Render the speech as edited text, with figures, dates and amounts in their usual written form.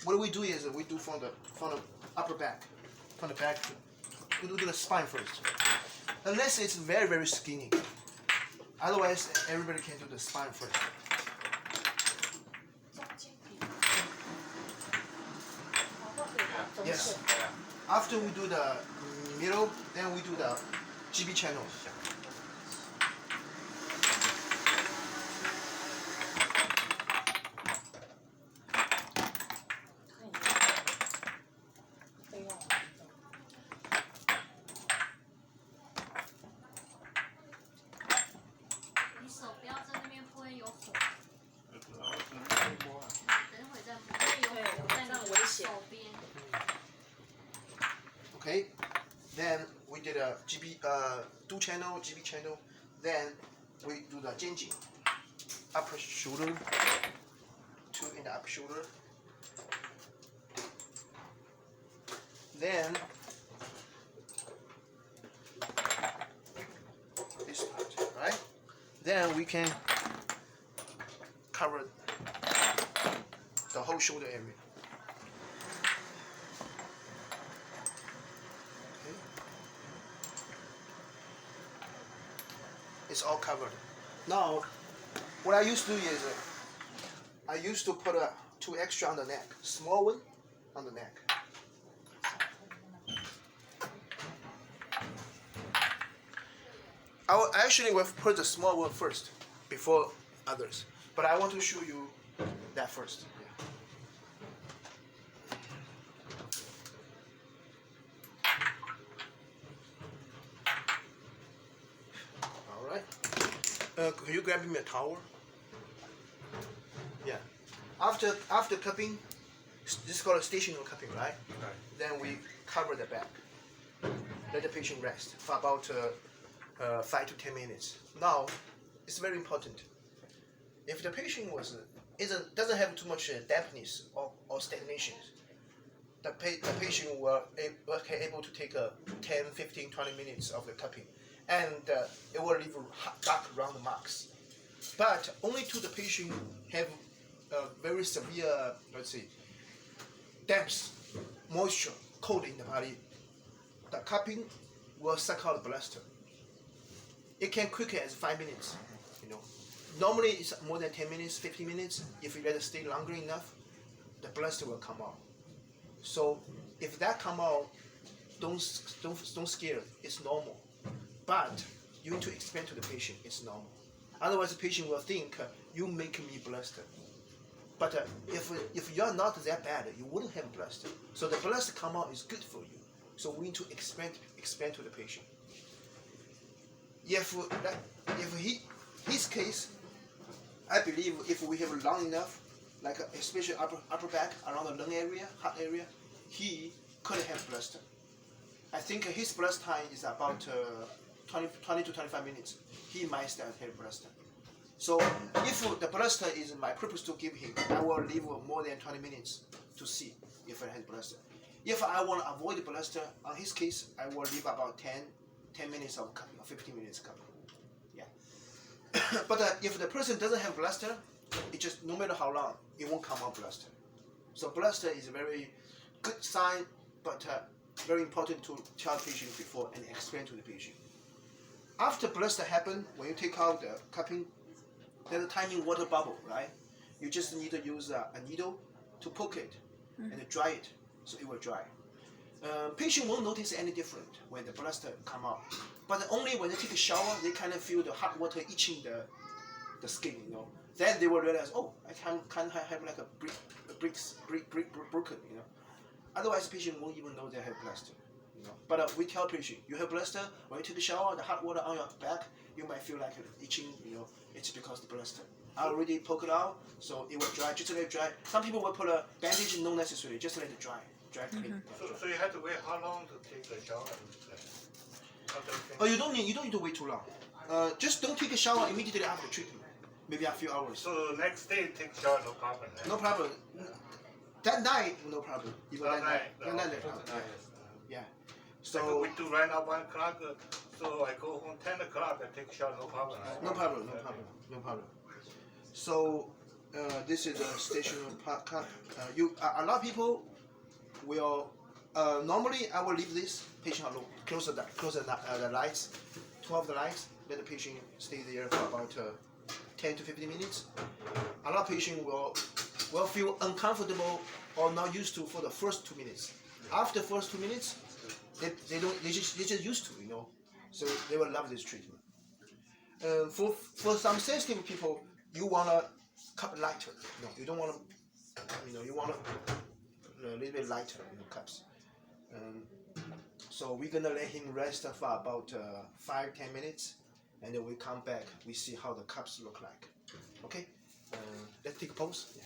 what we do is we do from the upper back, from the back. We do the spine first, unless it's very skinny. Otherwise, everybody can do the spine first. Yes. After we do the middle, then we do the GB channel. Okay, then we did a GB two channel, GB channel. Then we do the changing, upper shoulder, two in the upper shoulder. Then this part, right? Then we can cover the whole shoulder area. Okay. It's all covered. Now, what I used to do is I used to put two extra on the neck, small one on the neck. I actually will put the small one first before others, but I want to show you that first. All right. Can you grab me a towel? Yeah. After cupping, this is called a stationary cupping, right? Right. Then we cover the back. Let the patient rest for about 5 to 10 minutes. Now, it's very important. If the patient doesn't have too much dampness or stagnation, the patient will able to take 10, 15, 20 minutes of the cupping, and it will leave dark round marks. But only to the patient have very severe, let's say, damps, moisture, cold in the body. The cupping will suck out the blister. It can quicker as 5 minutes, you know. Normally it's more than 10 minutes, 15 minutes. If you let it stay longer enough, the blister will come out. So if that come out, don't scare. It's normal. But you need to explain to the patient it's normal. Otherwise, the patient will think you make me blister. But if you're not that bad, you wouldn't have blister. So the blister come out is good for you. So we need to explain to the patient. If his case, I believe if we have long enough, like especially upper back around the lung area, heart area, he could have blister. I think his blister time is about 20 to 25 minutes. He might still have blister. So if the blister is my purpose to give him, I will leave more than 20 minutes to see if it has blister. If I want to avoid the blister, on his case, I will leave about 10 minutes of cupping or 15 minutes cupping. Yeah. But if the person doesn't have blister, it just no matter how long, it won't come out blister. So blister is a very good sign, but very important to tell the patient before and explain to the patient. After blister happen, when you take out the cupping, there's a tiny water bubble, right? You just need to use a needle to poke it and dry it, so it will dry. Patient won't notice any different when the blister come out, but only when they take a shower, they kind of feel the hot water itching the skin, you know. Then they will realize, oh, I can't have like a brick broken, you know. Otherwise, patient won't even know they have blister, you know. But we tell patient, you have blister. When you take a shower, the hot water on your back, you might feel like itching, you know. It's because the blister. I already poke it out, so it will dry. Just let it dry. Some people will put a bandage, no necessary. Just let it dry. So you have to wait how long to take a shower? Oh, you don't need to wait too long. Just don't take a shower immediately after treatment. Maybe a few hours. So next day take shower, no problem. Right? No problem. That night, no problem. Even that night. Yeah. So we do right now 1 o'clock. So I go home 10 o'clock. I take shower, no problem. Right? No problem. So This is a stationary cup. A lot of people will normally I will leave this patient alone. Close the lights, 12 the lights. Let the patient stay there for about 10 to 15 minutes. A lot of patient will feel uncomfortable or not used to for the first 2 minutes. After the first 2 minutes, they just used to, you know. So they will love this treatment. For some sensitive people, you wanna cup lighter. You don't wanna, you wanna a little bit lighter, cups. So we're gonna let him rest for about 5-10 minutes, and then we come back. We see how the cups look like. Okay, let's take a pause. Yeah.